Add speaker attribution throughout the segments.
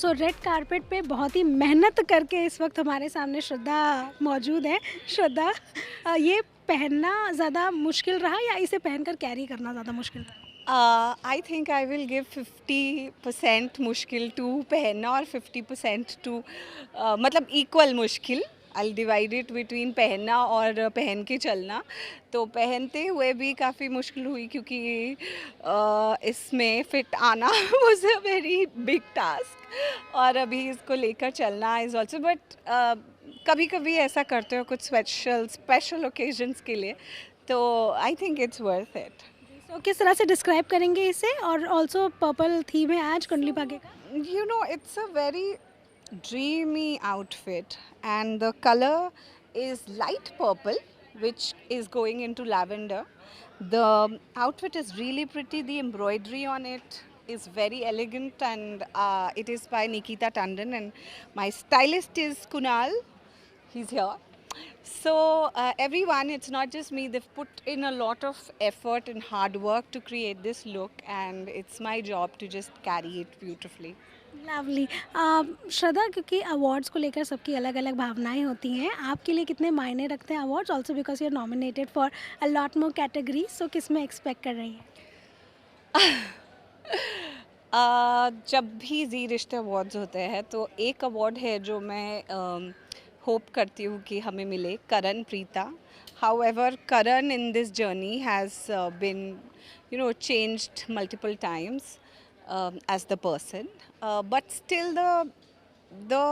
Speaker 1: सो red carpet पे बहुत ही मेहनत करके इस वक्त हमारे सामने श्रद्धा मौजूद है। श्रद्धा, ये पहनना ज़्यादा मुश्किल रहा या इसे पहनकर कैरी करना ज़्यादा मुश्किल रहा?
Speaker 2: I think I will give 50% मुश्किल टू पहनना और 50% टू मतलब इक्वल मुश्किल। I'll divide it between पहनना और पहन के चलना। तो पहनते हुए भी काफ़ी मुश्किल हुई क्योंकि इसमें फिट आना was a very big task और अभी इसको लेकर चलना is also but कभी कभी ऐसा करते हो कुछ स्पेशल ओकेजन्स के लिए, तो I think it's worth it.
Speaker 1: So किस तरह से डिस्क्राइब करेंगे इसे? और ऑल्सो पर्पल थीम है आज कुंडली भाग्य का।
Speaker 2: You know, it's a very dreamy outfit, and the color is light purple, which is going into lavender. The outfit is really pretty. The embroidery on it is very elegant, and it is by Nikita Tandon. And my stylist is Kunal. He's here. So everyone, it's not just me. They've put in a lot of effort and hard work to create this look, and it's my job to just carry it beautifully.
Speaker 1: Lovely. Shraddha, क्योंकि awards को लेकर सबकी अलग अलग भावनाएं होती हैं, आपके लिए कितने मायने रखते हैं awards? Also because you are nominated for a lot more category, so किस में एक्सपेक्ट कर रही हैं?
Speaker 2: जब भी जी रिश्ते अवार्ड्स होते हैं तो एक अवार्ड है जो मैं होप करती हूँ कि हमें मिले, Karan Preeta. However Karan in this journey has been changed multiple times as the person, but still the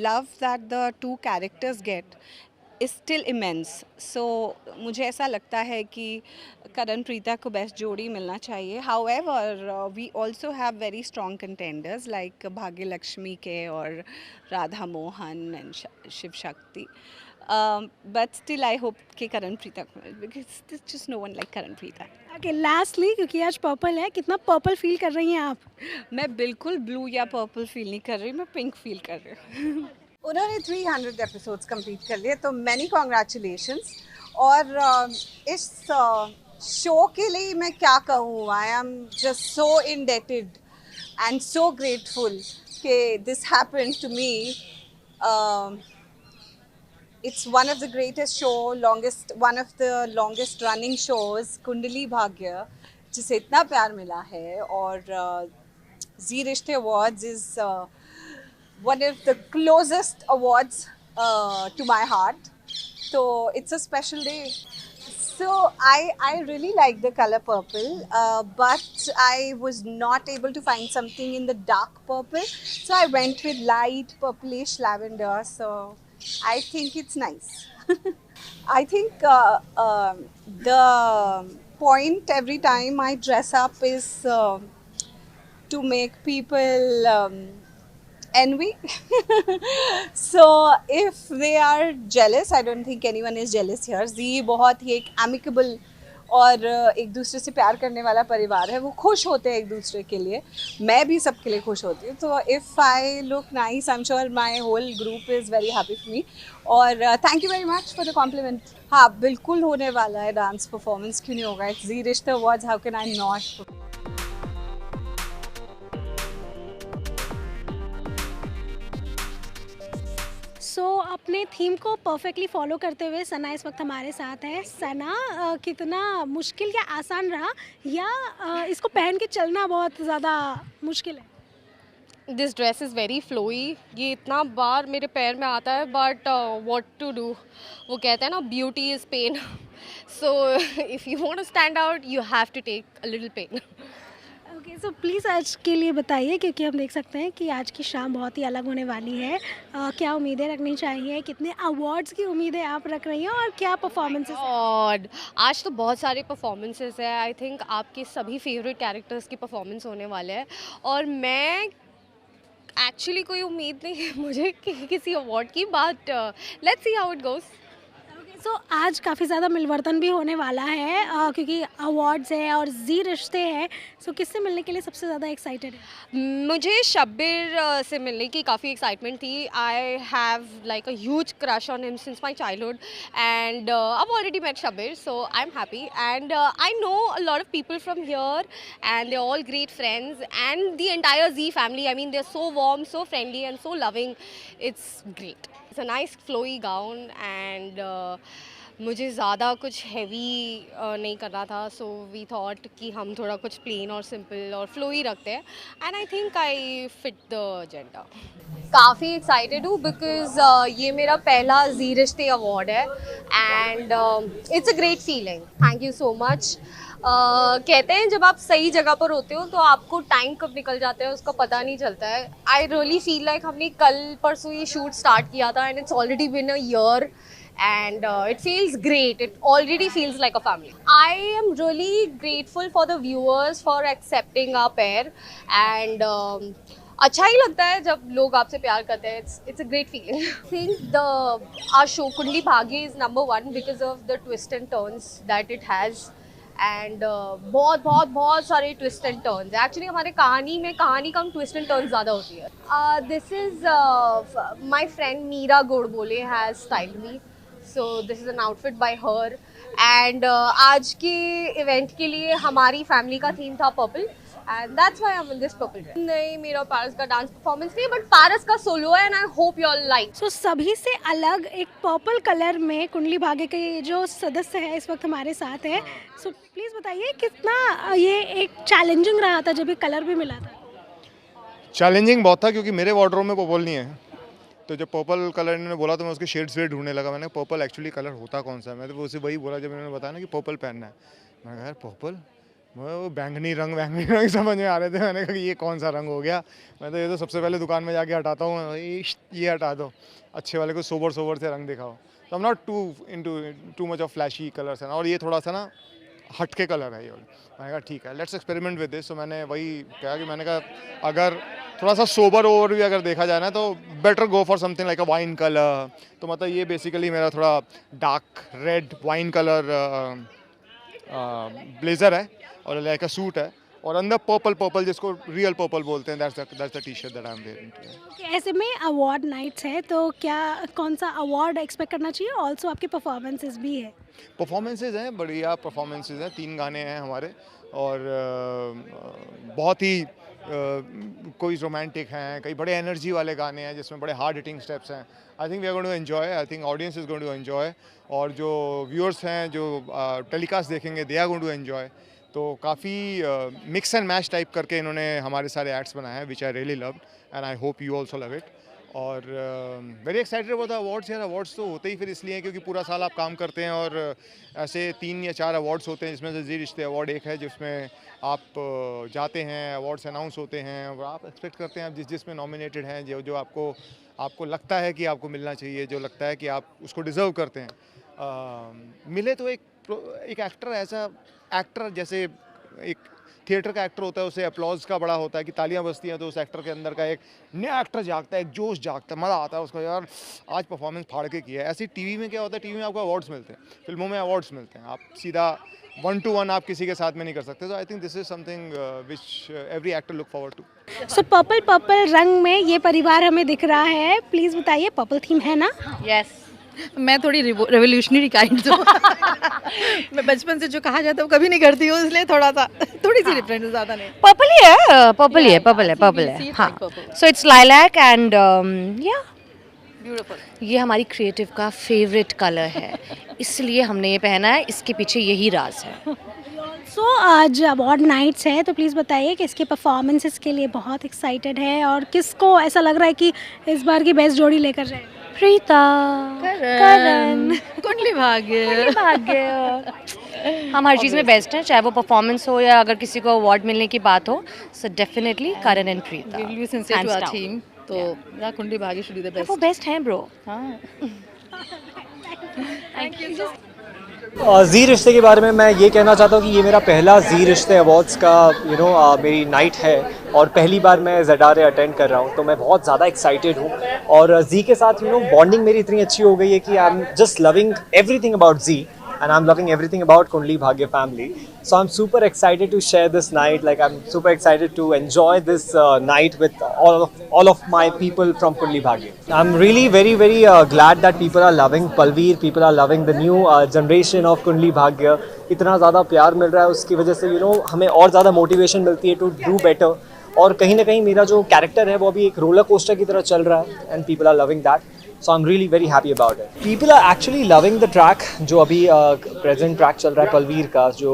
Speaker 2: love that the two characters get is still immense. So मुझे ऐसा लगता है कि करण प्रीता को बेस्ट जोड़ी मिलना चाहिए. However, we also have very strong contenders like भाग्य लक्ष्मी के और Radha Mohan and Shiv Shakti. But still I hope कि करण प्रीता को मिले because there's just no one like Karan Preeta.
Speaker 1: Okay, lastly, क्योंकि आज पर्पल है, कितना पर्पल फील कर रही हैं आप?
Speaker 2: मैं बिल्कुल ब्लू या पर्पल फील नहीं कर रही, मैं पिंक फील कर रही हूँ. उन्होंने 300 एपिसोड्स कंप्लीट कर लिए, तो मैनी कॉन्ग्रेचुलेशंस. और इस शो के लिए मैं क्या कहूँ, I am just so indebted and so grateful कि this happened to me. It's one of the greatest show, one of the longest running shows, Kundali Bhagya, जिसे इतना प्यार मिला है. और जी Rishtey awards is one of the closest awards to my heart. So it's a special day. So I really like the color purple, but I was not able to find something in the dark purple. So I went with light purplish lavender. So I think it's nice. I think the point every time I dress up is to make people envy. So if they are jealous, I don't think anyone is jealous here. जी बहुत ही एक amicable और एक दूसरे से प्यार करने वाला परिवार है. वो खुश होते हैं एक दूसरे के लिए, मैं भी सबके लिए खुश होती हूँ. तो if I look nice, I am sure my whole group is very happy for me. और thank you very much for the compliment. हाँ, बिल्कुल होने वाला है डांस परफॉर्मेंस, क्यों नहीं होगा. It's Zee Rishtey awards, how can I not.
Speaker 1: So अपने थीम को परफेक्टली फॉलो करते हुए सना इस वक्त हमारे साथ है. सना, कितना मुश्किल या आसान रहा, या इसको पहन के चलना बहुत ज़्यादा मुश्किल है?
Speaker 3: This dress is very flowy. ये इतना बार मेरे पैर में आता है, बट व्हाट टू डू. वो कहते हैं ना, beauty is pain. So if you want to stand out, you have to take a little pain.
Speaker 1: Okay, so please आज के लिए बताइए, क्योंकि हम देख सकते हैं कि आज की शाम बहुत ही अलग होने वाली है. क्या उम्मीदें रखनी चाहिए, कितने अवार्ड्स की उम्मीदें आप रख रही हैं, और क्या परफॉर्मेंसेस?
Speaker 3: और आज तो बहुत सारे परफॉर्मेंसेस है. आई थिंक आपके सभी फेवरेट कैरेक्टर्स की परफॉर्मेंस होने वाले हैं. और मैं एक्चुअली कोई उम्मीद नहीं है मुझे किसी अवार्ड की, but let's see how it goes.
Speaker 1: So आज काफ़ी ज़्यादा मिलवर्तन भी होने वाला है क्योंकि अवार्ड्स है और जी रिश्ते हैं। सो किससे मिलने के लिए सबसे ज़्यादा एक्साइटेड है?
Speaker 3: मुझे शब्बीर से मिलने की काफ़ी एक्साइटमेंट थी. I have like a huge crush on him since my childhood and I've already met Shabbir, so I'm happy. And I know a lot of people from here and they're all great friends and the entire Z family. I mean, they're so warm, so friendly and so loving. It's great. It's a nice flowy gown and मुझे ज़्यादा कुछ heavy नहीं करना था, so we thought कि हम थोड़ा कुछ प्लेन और सिंपल और फ्लो ही रखते हैं and I think I fit the agenda. काफ़ी एक्साइटेड हूँ बिकॉज ये मेरा पहला जी रिश्ते अवार्ड है and it's a great feeling. Thank you so much. कहते हैं जब आप सही जगह पर होते हो तो आपको टाइम कब निकल जाता है उसका पता नहीं चलता है. आई रियली फील लाइक हमने कल परसों ये शूट स्टार्ट किया था and it's already been a year and it feels great. It already feels like a family. I am really grateful for the viewers for accepting our pair and अच्छा ही लगता है जब लोग आपसे प्यार करते हैं. It's a great feeling. I think our show Kundli Bhagya is number one because of the twists and turns that it has. And बहुत सारे ट्विस्ट एंड टर्न्स. एक्चुअली हमारे कहानी में कहानी कम ट्विस्ट एंड टर्न्स ज़्यादा होती है. This is my friend Meera Godbole has styled me, so this is an outfit by her and आज के इवेंट के लिए हमारी फैमिली का थीम था purple and that's why I am in this purple dress. नहीं, मेरा पारस का डांस परफॉर्मेंस नहीं है बट पारस का सोलो है and I hope you all like.
Speaker 1: So सभी से अलग एक पर्पल कलर में कुंडली भाग्य के जो सदस्य है इस वक्त हमारे साथ है. सो प्लीज़ बताइए कितना ये एक चैलेंजिंग रहा था जब ये कलर भी मिला था?
Speaker 4: चैलेंजिंग बहुत था क्योंकि मेरे वार्डरोब में पर्पल नहीं है. तो जब पर्पल कलर इन्होंने बोला तो मैं उसके शेड्स वेड ढूंढने लगा. मैंने पर्पल एक्चुअली कलर होता कौन सा है. मैं तो उसे वही बोला जब इन्होंने बताया ना कि पर्पल पहनना है. मैं कहा यार पर्पल, वो बैंगनी रंग समझ में आ रहे थे. मैंने कहा ये कौन सा रंग हो गया. मैं तो ये तो सबसे पहले दुकान में जाके हटाता हूँ, ये हटा दो, अच्छे वाले को सोबर से रंग दिखाओ. तो I am not too much of flashy colours है और ये थोड़ा सा ना हटके कलर है ये. मैंने कहा ठीक है, लेट्स एक्सपेरिमेंट विद दिस. तो मैंने वही कहा कि मैंने कहा अगर थोड़ा सा सोबर ओवर भी अगर देखा जाए ना तो better go for something like a wine colour. तो मतलब ये बेसिकली मेरा थोड़ा dark red wine colour blazer है और लाइक अ सूट है और अंदर पर्पल जिसको रियल पर्पल बोलते हैं. That's the T shirt that I am wearing.
Speaker 1: ऐसे में अवार्ड नाइट्स है तो क्या कौन सा अवार्ड एक्सपेक्ट करना चाहिए? ऑल्सो आपके परफॉर्मेंसेस भी है.
Speaker 4: परफॉर्मेंसेज हैं, बढ़िया परफॉर्मेंसेज हैं. 3 गाने हैं हमारे और बहुत ही कोई रोमांटिक हैं, कई बड़े एनर्जी वाले गाने हैं जिसमें बड़े हार्ड हिटिंग स्टेप्स हैं. I think we are going to enjoy. I think audience is going to enjoy और जो व्यूअर्स हैं जो टेलीकास्ट देखेंगे they are going to enjoy. तो काफ़ी मिक्स एंड मैच टाइप करके इन्होंने हमारे सारे एक्ट्स बनाए हैं which I really loved and I hope you also love it. और very excited about the awards. यार अवार्ड्स तो होते ही फिर इसलिए क्योंकि पूरा साल आप काम करते हैं और ऐसे 3 या 4 अवार्ड्स होते हैं जिसमें से जी रिश्ते अवार्ड एक है जिसमें आप जाते हैं, अवार्ड्स अनाउंस होते हैं और आप एक्सपेक्ट करते हैं आप जिसमें नॉमिनेटेड हैं जो आपको लगता है कि आपको मिलना चाहिए, जो लगता है कि आप उसको डिज़र्व करते हैं. मिले तो एक एक्टर ऐसा एक्टर जैसे एक थिएटर का एक्टर होता है उसे अप्लॉज का बड़ा होता है कि तालियां बजती हैं तो उस एक्टर के अंदर का एक नया एक्टर जागता है, एक जोश जागता है, मज़ा आता है उसको यार आज परफॉर्मेंस फाड़ के किया है. ऐसी टीवी में क्या होता है, टीवी में आपको अवार्ड्स मिलते हैं, फिल्मों में अवार्ड्स मिलते हैं, आप सीधा 1-to-1 आप किसी के साथ में नहीं कर सकते. तो I think this is something which every actor look forward to.
Speaker 1: So purple रंग में ये परिवार हमें दिख रहा है. प्लीज़ बताइए पर्पल थीम है ना?
Speaker 5: यस. मैं थोड़ी रेवोल्यूशनरी काइंड हूँ. मैं बचपन से जो कहा जाता है वो कभी नहीं करती हूँ, इसलिए थोड़ी सी डिफरेंट, ज़्यादा नहीं.
Speaker 6: पर्पल ही है. पर्पल है. हाँ. सो इट्स लाइलैक एंड या
Speaker 5: ब्यूटीफुल.
Speaker 6: ये हमारी क्रिएटिव का फेवरेट कलर है इसलिए हमने ये पहना है. इसके पीछे यही राज है.
Speaker 1: सो आज अवार्ड नाइट्स है तो प्लीज़ बताइए कि इसके परफॉर्मेंसेस के लिए बहुत एक्साइटेड है और किसको ऐसा लग रहा है कि इस बार की बेस्ट जोड़ी लेकर जाए?
Speaker 6: प्रीता,
Speaker 5: करण, कुंडली भाग्य.
Speaker 6: हम हर चीज़ में बेस्ट हैं, चाहे वो परफॉर्मेंस हो या अगर किसी को अवार्ड मिलने की बात हो. So definitely Karan and Preeta.
Speaker 5: We will be sincere to our team. तो या Kundali Bhagya should be the best.
Speaker 6: वो बेस्ट हैं ब्रो.
Speaker 5: हाँ.
Speaker 6: Thank you.
Speaker 7: जी रिश्ते के बारे में मैं ये कहना चाहता हूँ कि ये मेरा पहला जी रिश्ते अवार्ड्स का मेरी नाइट है और पहली बार मैं ZRA अटेंड कर रहा हूँ, तो मैं बहुत ज़्यादा एक्साइटेड हूँ। और जी के साथ बॉन्डिंग मेरी इतनी अच्छी हो गई है कि I am just loving everything about जी, and I'm loving everything about Kundli Bhagya family. So I'm super excited to share this night. Like I'm super excited to enjoy this night with all of my people from Kundli Bhagya. I'm really very glad that people are loving Palveer. People are loving the new generation of Kundli Bhagya. इतना ज़्यादा प्यार मिल रहा है, उसकी वजह से हमें और ज़्यादा मोटिवेशन मिलती है टू डू बेटर. और कहीं ना कहीं मेरा जो कैरेक्टर है वो अभी एक रोलर कोस्टर की तरह चल रहा है, and people are loving that. So I'm really very happy about it. People are actually loving the track जो अभी present track चल रहा है पलवीर का, जो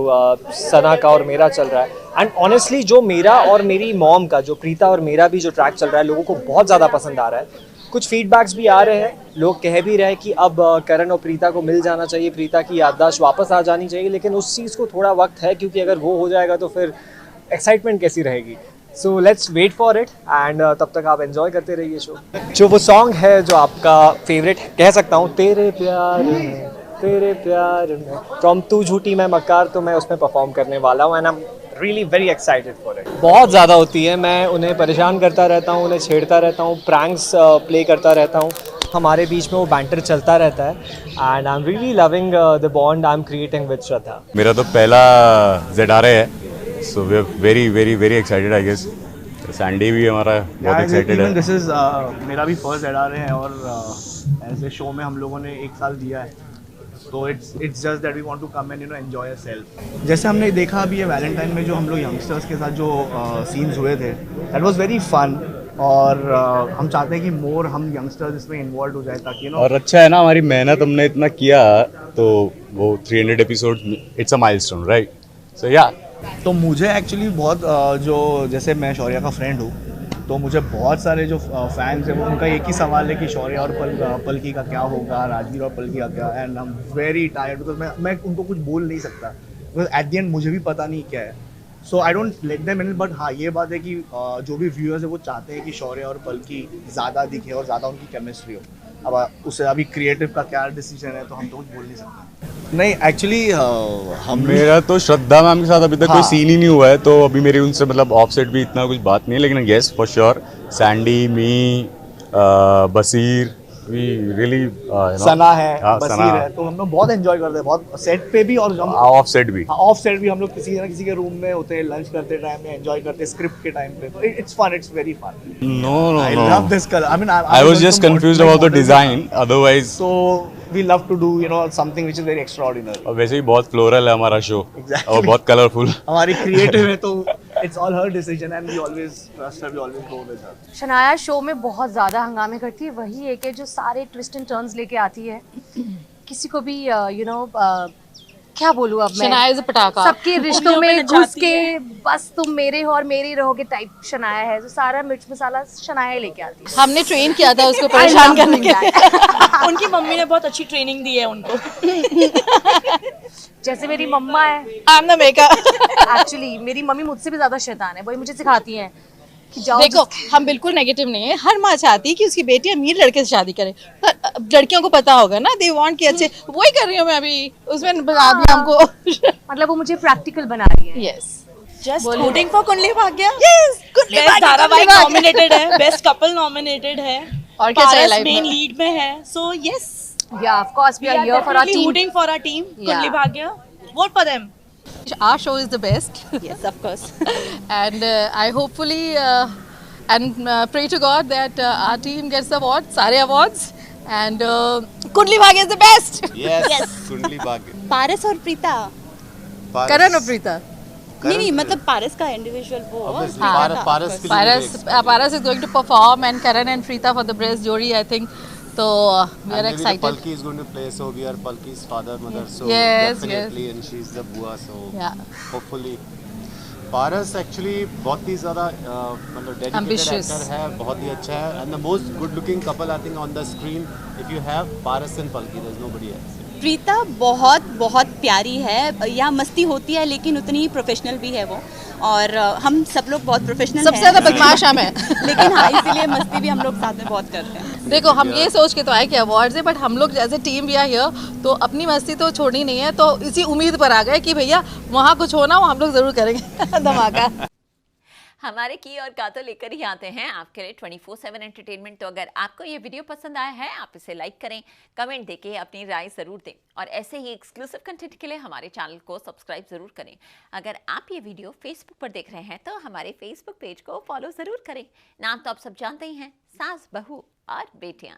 Speaker 7: सना का और मेरा चल रहा है. And honestly जो मेरा और मेरी मॉम का, जो प्रीता और मेरा भी जो ट्रैक चल रहा है, लोगों को बहुत ज़्यादा पसंद आ रहा है. कुछ फीडबैक्स भी आ रहे हैं, लोग कह भी रहे हैं कि अब करण और प्रीता को मिल जाना चाहिए, प्रीता की याददाश्त वापस आ जानी चाहिए. लेकिन उस चीज़ को थोड़ा वक्त है, क्योंकि अगर वो हो जाएगा तो फिर एक्साइटमेंट कैसी रहेगी. So let's wait for it, and तब तक आप एंजॉय करते रहिए शो. जो वो सॉन्ग है जो आपका फेवरेट कह सकता हूँ, तेरे प्यार में फ्रॉम तू झूठी मैं मक्कार, तो मैं उसमें परफॉर्म करने वाला हूँ, and I am really very excited for it. बहुत ज़्यादा होती है, मैं उन्हें परेशान करता रहता हूँ, उन्हें छेड़ता रहता हूँ, प्रैंक्स प्ले करता रहता हूँ, हमारे बीच में वो बैंटर चलता रहता है, and I am really loving the bond I am creating with Shraddha.
Speaker 8: मेरा तो पहला ZRA है, so we are very excited I guess. Sandy भी हमारा बहुत एक्साइटेड है.
Speaker 9: दिस इज मेरा भी फर्स्ट ZRA है, और ऐसे शो में हम लोगों ने 1 साल दिया है, तो it's just that we want to come and enjoy yourself. जैसे हमने देखा अभी ये वैलेंटाइन में जो हम लोग यंगस्टर्स के साथ जो सीन्स हुए थे, दैट वाज वेरी फन, और हम चाहते हैं कि मोर हम यंगस्टर्स इसमें इन्वॉल्व हो जाए, ताकि
Speaker 8: और अच्छा है ना, हमारी मेहनत हमने इतना किया, तो वो 300 episode it's a milestone, right? So या
Speaker 9: तो मुझे एक्चुअली बहुत जो, जैसे मैं शौर्य का फ्रेंड हूँ, तो मुझे बहुत सारे जो फैंस हैं वो, उनका एक ही सवाल है कि शौर्य और पलकी का क्या होगा, राजवीर और पलकी का क्या. And I am very tired, because मैं उनको कुछ बोल नहीं सकता, बिकॉज एट द एंड मुझे भी पता नहीं क्या है. So I don't let them in. But हाँ, ये बात है कि जो भी व्यूअर्स है वो चाहते हैं कि शौर्य और पलकी ज़्यादा दिखे और ज़्यादा उनकी केमिस्ट्री हो. अब उससे अभी क्रिएटिव का क्या डिसीजन है, तो हम तो कुछ बोल नहीं सकते. नहीं एक्चुअली हम,
Speaker 8: मेरा तो श्रद्धा मैम के साथ अभी तक कोई सीन ही नहीं हुआ है, तो अभी मेरी उनसे मतलब ऑफसेट भी इतना कुछ बात नहीं है, लेकिन yes for sure Sandy, me, Basir, we really
Speaker 9: Sana है, बसीर है, तो हम लोग बहुत एंजॉय करते हैं, बहुत सेट पे भी और
Speaker 8: ऑफ सेट भी
Speaker 9: हम लोग किसी ना किसी के रूम में होते हैं, लंच करते टाइम में एंजॉय करते हैं, स्क्रिप्ट के टाइम पे. तो it's fun, it's very fun.
Speaker 8: No.
Speaker 9: I love this color. I mean,
Speaker 8: I was just confused about the design. Otherwise,
Speaker 9: so we love to do something which is very extraordinary.
Speaker 8: और वैसे ही बहुत floral है हमारा show,
Speaker 9: Exactly.
Speaker 8: और बहुत colourful.
Speaker 9: हमारी creative है, तो it's all her decision and we always trust her, we always go with her.
Speaker 6: Shanaya show में बहुत ज़्यादा हंगामे करती है, वही एक है जो सारे ट्विस्ट एंड टर्न्स लेके आती है. किसी को भी क्या बोलूँ अब मैं,
Speaker 3: शनाया इज अ पटाखा.
Speaker 6: सबके रिश्तों में घुस के बस तुम मेरे हो और मेरे ही रहोगे टाइप शनाया है, जो सारा मिर्च मसाला शनाया ही लेके आती है.
Speaker 5: हमने ट्रेन किया था उसको परेशान करने के लिए.
Speaker 10: उनकी मम्मी ने बहुत अच्छी ट्रेनिंग दी है उनको.
Speaker 6: जैसे मेरी मम्मा है,
Speaker 5: I am the maker.
Speaker 6: Actually मेरी मम्मी मुझसे भी ज्यादा शैतान है, वही मुझे सिखाती हैं कि जाओ.
Speaker 5: देखो हम बिल्कुल नेगेटिव नहीं है, हर माँ चाहती है कि उसकी बेटी अमीर लड़के से शादी करे, पर लड़कियों को पता होगा ना, दे वांट कि अच्छे, वही कर रही हूँ मैं अभी, उसमें बता दिया हमको.
Speaker 6: मतलब वो मुझे प्रैक्टिकल बना रही है.
Speaker 5: Yes,
Speaker 10: just voting for Kundali Bhagya.
Speaker 5: Yes, कुंडली
Speaker 10: बेस्ट
Speaker 5: भाग्य
Speaker 10: धारावाहिक नॉमिनेटेड है, बेस्ट कपल नॉमिनेटेड है,
Speaker 5: और क्या चाहिए लाइफ
Speaker 10: मेन
Speaker 5: में.
Speaker 10: लीड में है. So yes,
Speaker 6: Yeah, of course we are here for our team.
Speaker 10: rooting for our team. Kundali Bhagya, vote for them.
Speaker 5: Our show is the best.
Speaker 10: Yes, of course.
Speaker 5: And I hopefully and pray to God that our team gets the awards, सारे awards, and Kundli Bhagya is the best.
Speaker 8: Yes. Kundali Bhagya.
Speaker 10: पारस और प्रीता.
Speaker 5: करण और प्रीता.
Speaker 10: नहीं मतलब पारस का individual वो.
Speaker 5: Paras is going to perform, and Karan and Preeta for the best jury, I think. So we are excited.
Speaker 11: Palki is going to play, so we are Palki's father, mother. So
Speaker 5: Yes,
Speaker 11: definitely, and she's the bua. So
Speaker 5: Yeah.
Speaker 11: hopefully, Paras actually बहुत ही ज़्यादा मतलब dedicated actor है, बहुत ही अच्छा है, and the most good looking couple I think on the screen if you have Paras and Palki, there is nobody else.
Speaker 10: Preeta बहुत प्यारी है, यहाँ मस्ती होती है लेकिन उतनी ही प्रोफेशनल भी है वो, और हम सब लोग बहुत प्रोफेशनल
Speaker 5: सबसे ज़्यादा बदमाश हम हैं.
Speaker 10: लेकिन हाँ, इसीलिए मस्ती भी हम लोग साथ में बहुत करते हैं.
Speaker 5: देखो हम ये सोच के तो आए कि अवार्ड्स है, बट हम लोग जैसे टीम भी आए हियर, तो अपनी मस्ती तो छोड़नी नहीं है, तो इसी उम्मीद पर आ गए कि भैया वहाँ कुछ होना वो हम लोग ज़रूर करेंगे. धमाका.
Speaker 12: हमारे की और का तो लेकर ही आते हैं आपके लिए 24/7 एंटरटेनमेंट। तो अगर आपको ये वीडियो पसंद आया है, आप इसे लाइक करें, कमेंट देके अपनी राय ज़रूर दें और ऐसे ही एक्सक्लूसिव कंटेंट के लिए हमारे चैनल को सब्सक्राइब ज़रूर करें। अगर आप ये वीडियो फेसबुक पर देख रहे हैं तो हमारे फेसबुक पेज को फॉलो ज़रूर करें। नाम तो आप सब जानते ही हैं, सास, बहू और बेटियाँ।